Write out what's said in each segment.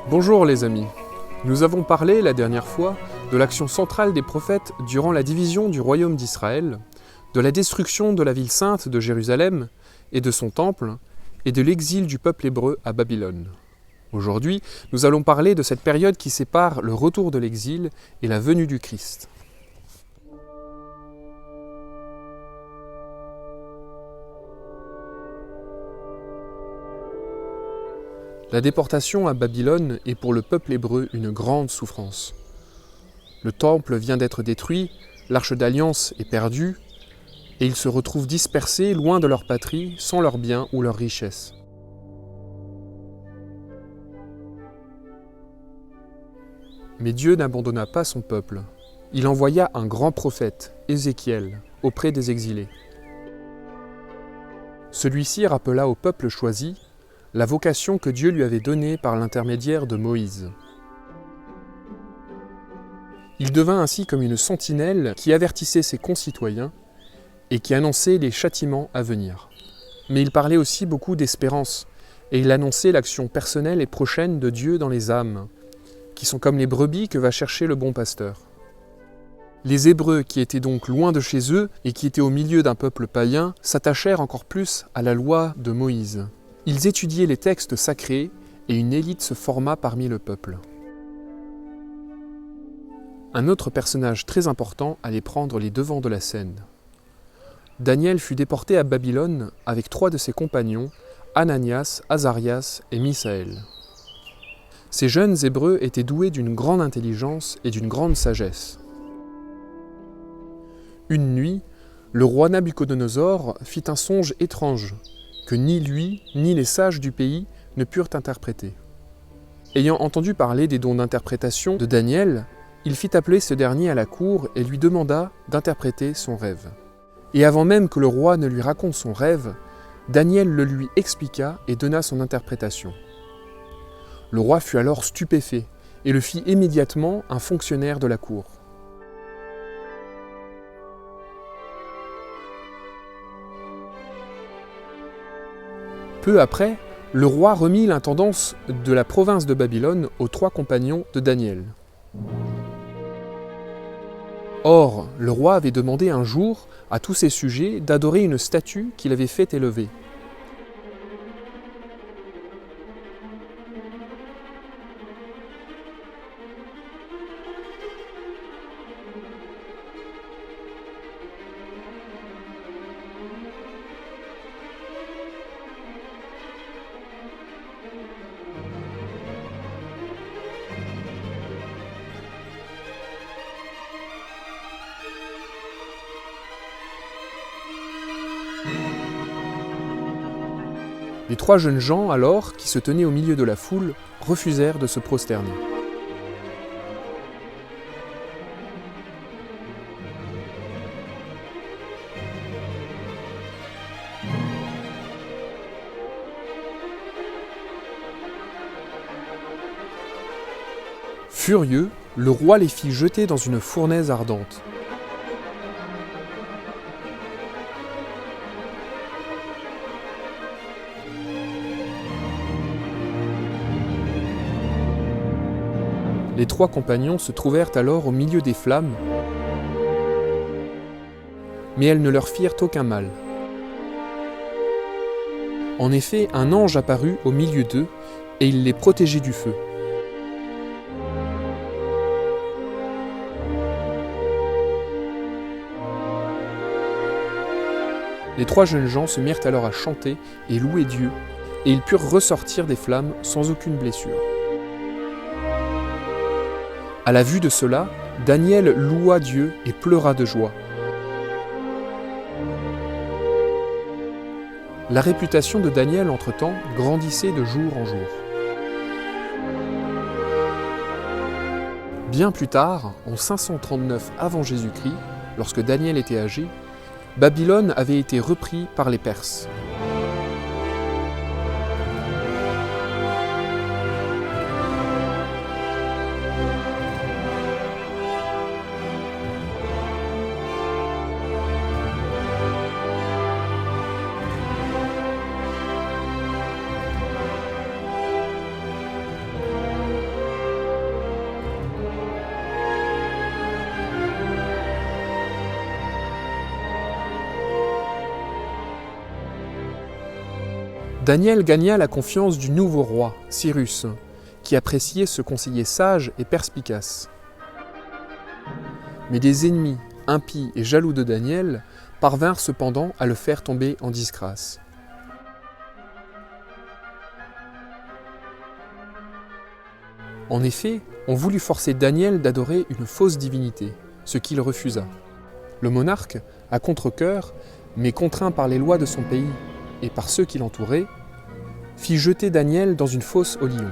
Bonjour les amis. Nous avons parlé la dernière fois de l'action centrale des prophètes durant la division du royaume d'Israël, de la destruction de la ville sainte de Jérusalem et de son temple, et de l'exil du peuple hébreu à Babylone. Aujourd'hui, nous allons parler de cette période qui sépare le retour de l'exil et la venue du Christ. La déportation à Babylone est pour le peuple hébreu une grande souffrance. Le temple vient d'être détruit, l'arche d'alliance est perdue, et ils se retrouvent dispersés loin de leur patrie, sans leurs biens ou leurs richesses. Mais Dieu n'abandonna pas son peuple. Il envoya un grand prophète, Ézéchiel, auprès des exilés. Celui-ci rappela au peuple choisi la vocation que Dieu lui avait donnée par l'intermédiaire de Moïse. Il devint ainsi comme une sentinelle qui avertissait ses concitoyens et qui annonçait les châtiments à venir. Mais il parlait aussi beaucoup d'espérance, et il annonçait l'action personnelle et prochaine de Dieu dans les âmes, qui sont comme les brebis que va chercher le bon pasteur. Les Hébreux, qui étaient donc loin de chez eux et qui étaient au milieu d'un peuple païen, s'attachèrent encore plus à la loi de Moïse. Ils étudiaient les textes sacrés et une élite se forma parmi le peuple. Un autre personnage très important allait prendre les devants de la scène. Daniel fut déporté à Babylone avec 3 de ses compagnons, Ananias, Azarias et Misaël. Ces jeunes Hébreux étaient doués d'une grande intelligence et d'une grande sagesse. Une nuit, le roi Nabuchodonosor fit un songe étrange que ni lui, ni les sages du pays ne purent interpréter. Ayant entendu parler des dons d'interprétation de Daniel, il fit appeler ce dernier à la cour et lui demanda d'interpréter son rêve. Et avant même que le roi ne lui raconte son rêve, Daniel le lui expliqua et donna son interprétation. Le roi fut alors stupéfait et le fit immédiatement un fonctionnaire de la cour. Peu après, le roi remit l'intendance de la province de Babylone aux 3 compagnons de Daniel. Or, le roi avait demandé un jour à tous ses sujets d'adorer une statue qu'il avait fait élever. Les 3 jeunes gens, alors, qui se tenaient au milieu de la foule, refusèrent de se prosterner. Furieux, le roi les fit jeter dans une fournaise ardente. Les 3 compagnons se trouvèrent alors au milieu des flammes, mais elles ne leur firent aucun mal. En effet, un ange apparut au milieu d'eux, et il les protégeait du feu. Les 3 jeunes gens se mirent alors à chanter et louer Dieu, et ils purent ressortir des flammes sans aucune blessure. À la vue de cela, Daniel loua Dieu et pleura de joie. La réputation de Daniel, entre-temps, grandissait de jour en jour. Bien plus tard, en 539 avant Jésus-Christ, lorsque Daniel était âgé, Babylone avait été repris par les Perses. Daniel gagna la confiance du nouveau roi, Cyrus, qui appréciait ce conseiller sage et perspicace. Mais des ennemis, impies et jaloux de Daniel, parvinrent cependant à le faire tomber en disgrâce. En effet, on voulut forcer Daniel d'adorer une fausse divinité, ce qu'il refusa. Le monarque, à contre-cœur, mais contraint par les lois de son pays et par ceux qui l'entouraient, fit jeter Daniel dans une fosse aux lions.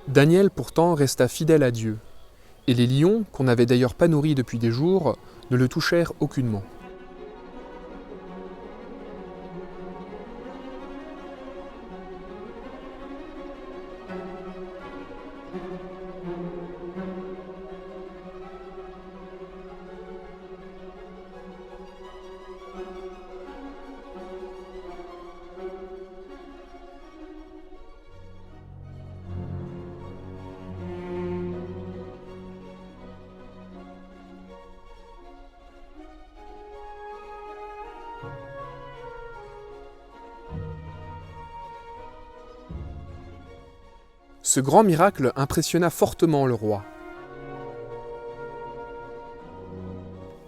Daniel pourtant resta fidèle à Dieu, et les lions, qu'on n'avait d'ailleurs pas nourris depuis des jours, ne le touchèrent aucunement. Ce grand miracle impressionna fortement le roi.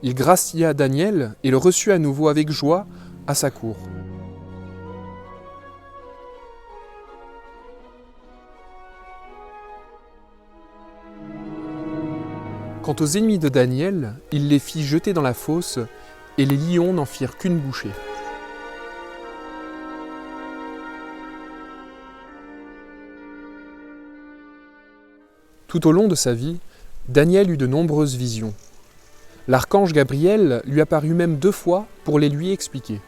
Il gracia Daniel et le reçut à nouveau avec joie à sa cour. Quant aux ennemis de Daniel, il les fit jeter dans la fosse, et les lions n'en firent qu'une bouchée. Tout au long de sa vie, Daniel eut de nombreuses visions. L'archange Gabriel lui apparut même 2 fois pour les lui expliquer.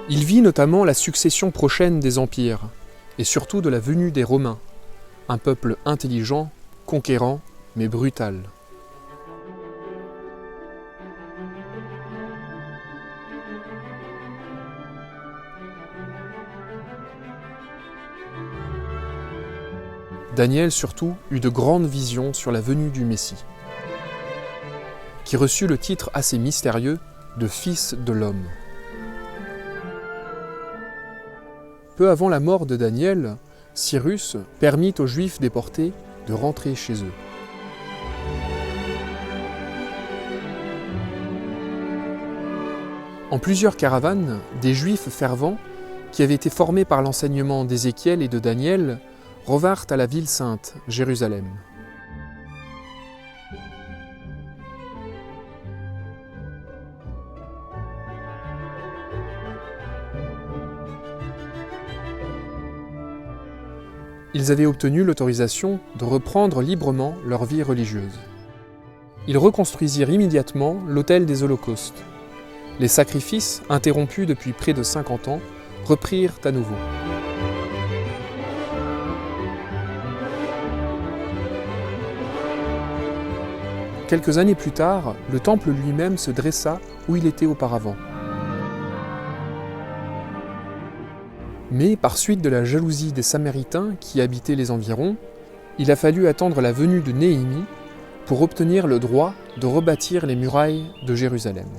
Il vit notamment la succession prochaine des empires, et surtout de la venue des Romains, un peuple intelligent, conquérant, mais brutal. Daniel surtout eut de grandes visions sur la venue du Messie, qui reçut le titre assez mystérieux de Fils de l'homme. Peu avant la mort de Daniel, Cyrus permit aux Juifs déportés de rentrer chez eux. En plusieurs caravanes, des Juifs fervents, qui avaient été formés par l'enseignement d'Ézéchiel et de Daniel, revinrent à la ville sainte, Jérusalem. Ils avaient obtenu l'autorisation de reprendre librement leur vie religieuse. Ils reconstruisirent immédiatement l'autel des holocaustes. Les sacrifices, interrompus depuis près de 50 ans, reprirent à nouveau. Quelques années plus tard, le temple lui-même se dressa où il était auparavant. Mais par suite de la jalousie des Samaritains qui habitaient les environs, il a fallu attendre la venue de Néhémie pour obtenir le droit de rebâtir les murailles de Jérusalem.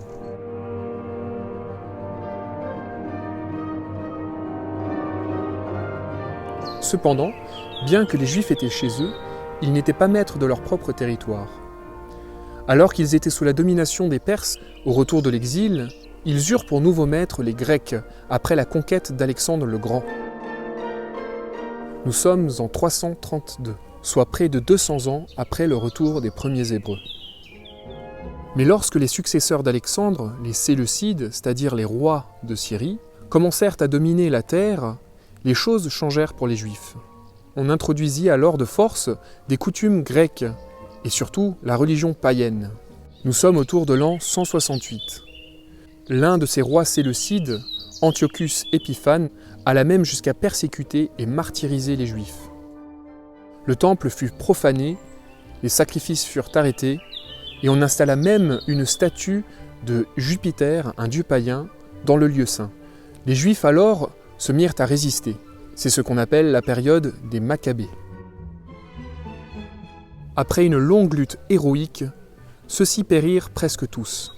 Cependant, bien que les Juifs étaient chez eux, ils n'étaient pas maîtres de leur propre territoire. Alors qu'ils étaient sous la domination des Perses au retour de l'exil, ils eurent pour nouveaux maîtres les Grecs après la conquête d'Alexandre le Grand. Nous sommes en 332, soit près de 200 ans après le retour des premiers Hébreux. Mais lorsque les successeurs d'Alexandre, les Séleucides, c'est-à-dire les rois de Syrie, commencèrent à dominer la terre, les choses changèrent pour les Juifs. On introduisit alors de force des coutumes grecques, et surtout la religion païenne. Nous sommes autour de l'an 168. L'un de ces rois séleucides, Antiochus Épiphane, alla même jusqu'à persécuter et martyriser les Juifs. Le temple fut profané, les sacrifices furent arrêtés, et on installa même une statue de Jupiter, un dieu païen, dans le lieu saint. Les Juifs alors se mirent à résister. C'est ce qu'on appelle la période des Maccabées. Après une longue lutte héroïque, ceux-ci périrent presque tous.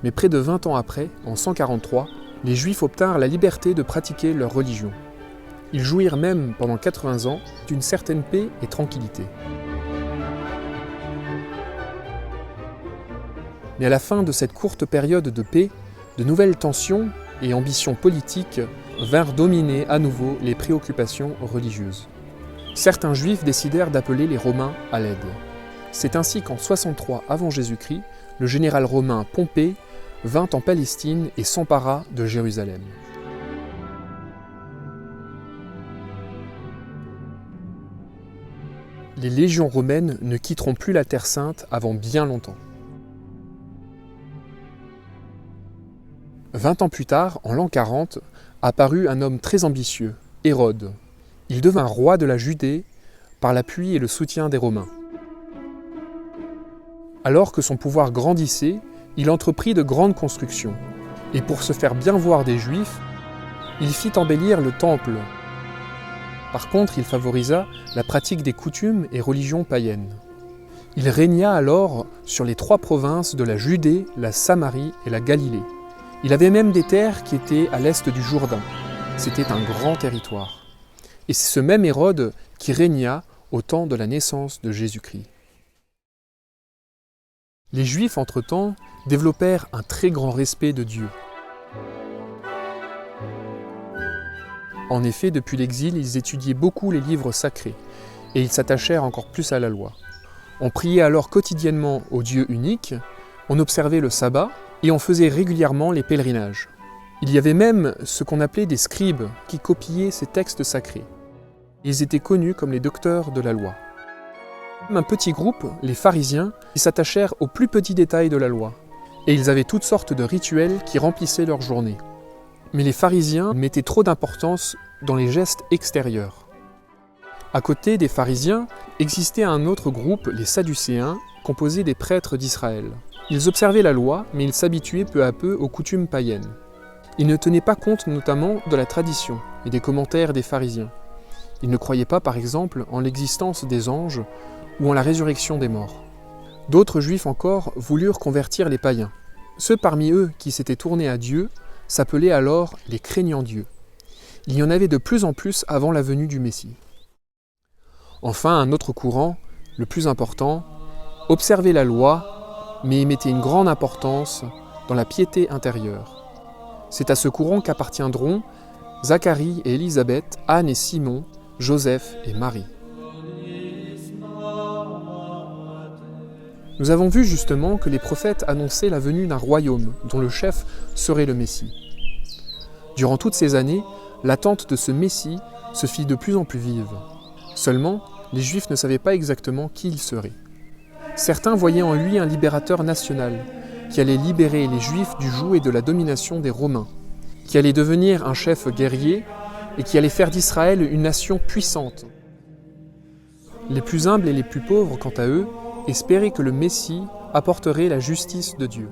Mais près de 20 ans après, en 143, les Juifs obtinrent la liberté de pratiquer leur religion. Ils jouirent même pendant 80 ans d'une certaine paix et tranquillité. Mais à la fin de cette courte période de paix, de nouvelles tensions et ambitions politiques vinrent dominer à nouveau les préoccupations religieuses. Certains Juifs décidèrent d'appeler les Romains à l'aide. C'est ainsi qu'en 63 avant Jésus-Christ, le général romain Pompée vint en Palestine et s'empara de Jérusalem. Les légions romaines ne quitteront plus la Terre Sainte avant bien longtemps. 20 ans plus tard, en l'an 40, apparut un homme très ambitieux, Hérode. Il devint roi de la Judée par l'appui et le soutien des Romains. Alors que son pouvoir grandissait, il entreprit de grandes constructions. Et pour se faire bien voir des Juifs, il fit embellir le temple. Par contre, il favorisa la pratique des coutumes et religions païennes. Il régna alors sur les 3 provinces de la Judée, la Samarie et la Galilée. Il avait même des terres qui étaient à l'est du Jourdain. C'était un grand territoire. Et c'est ce même Hérode qui régna au temps de la naissance de Jésus-Christ. Les Juifs, entre-temps, développèrent un très grand respect de Dieu. En effet, depuis l'exil, ils étudiaient beaucoup les livres sacrés, et ils s'attachèrent encore plus à la loi. On priait alors quotidiennement au Dieu unique, on observait le sabbat, et on faisait régulièrement les pèlerinages. Il y avait même ce qu'on appelait des scribes, qui copiaient ces textes sacrés. Ils étaient connus comme les docteurs de la loi. Un petit groupe, les pharisiens, qui s'attachèrent aux plus petits détails de la loi. Et ils avaient toutes sortes de rituels qui remplissaient leur journée. Mais les pharisiens mettaient trop d'importance dans les gestes extérieurs. À côté des pharisiens, existait un autre groupe, les sadducéens, composés des prêtres d'Israël. Ils observaient la loi, mais ils s'habituaient peu à peu aux coutumes païennes. Ils ne tenaient pas compte notamment de la tradition et des commentaires des pharisiens. Ils ne croyaient pas, par exemple, en l'existence des anges ou en la résurrection des morts. D'autres juifs encore voulurent convertir les païens. Ceux parmi eux qui s'étaient tournés à Dieu s'appelaient alors les craignants Dieu. Il y en avait de plus en plus avant la venue du Messie. Enfin, un autre courant, le plus important, observait la loi, mais y mettait une grande importance dans la piété intérieure. C'est à ce courant qu'appartiendront Zacharie et Élisabeth, Anne et Simon, Joseph et Marie. Nous avons vu justement que les prophètes annonçaient la venue d'un royaume dont le chef serait le Messie. Durant toutes ces années, l'attente de ce Messie se fit de plus en plus vive. Seulement, les Juifs ne savaient pas exactement qui il serait. Certains voyaient en lui un libérateur national, qui allait libérer les Juifs du joug et de la domination des Romains, qui allait devenir un chef guerrier et qui allait faire d'Israël une nation puissante. Les plus humbles et les plus pauvres, quant à eux, espéraient que le Messie apporterait la justice de Dieu.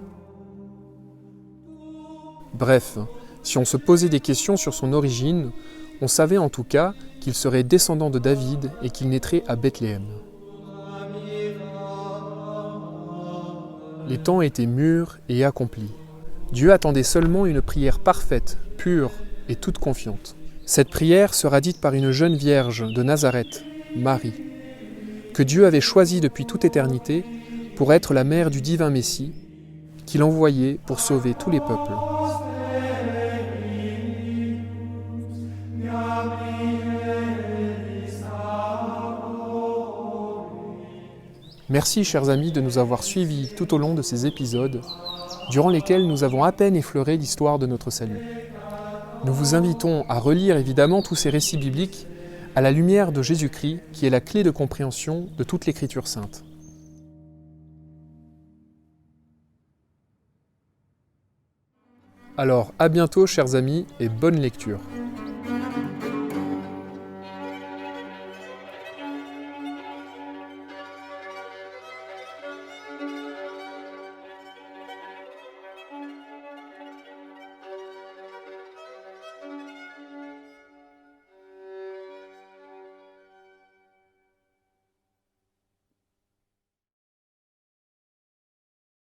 Bref, si on se posait des questions sur son origine, on savait en tout cas qu'il serait descendant de David et qu'il naîtrait à Bethléem. Les temps étaient mûrs et accomplis. Dieu attendait seulement une prière parfaite, pure et toute confiante. Cette prière sera dite par une jeune vierge de Nazareth, Marie, que Dieu avait choisie depuis toute éternité pour être la mère du divin Messie, qu'il envoyait pour sauver tous les peuples. Merci chers amis de nous avoir suivis tout au long de ces épisodes, durant lesquels nous avons à peine effleuré l'histoire de notre salut. Nous vous invitons à relire évidemment tous ces récits bibliques à la lumière de Jésus-Christ, qui est la clé de compréhension de toute l'Écriture sainte. Alors, à bientôt chers amis et bonne lecture.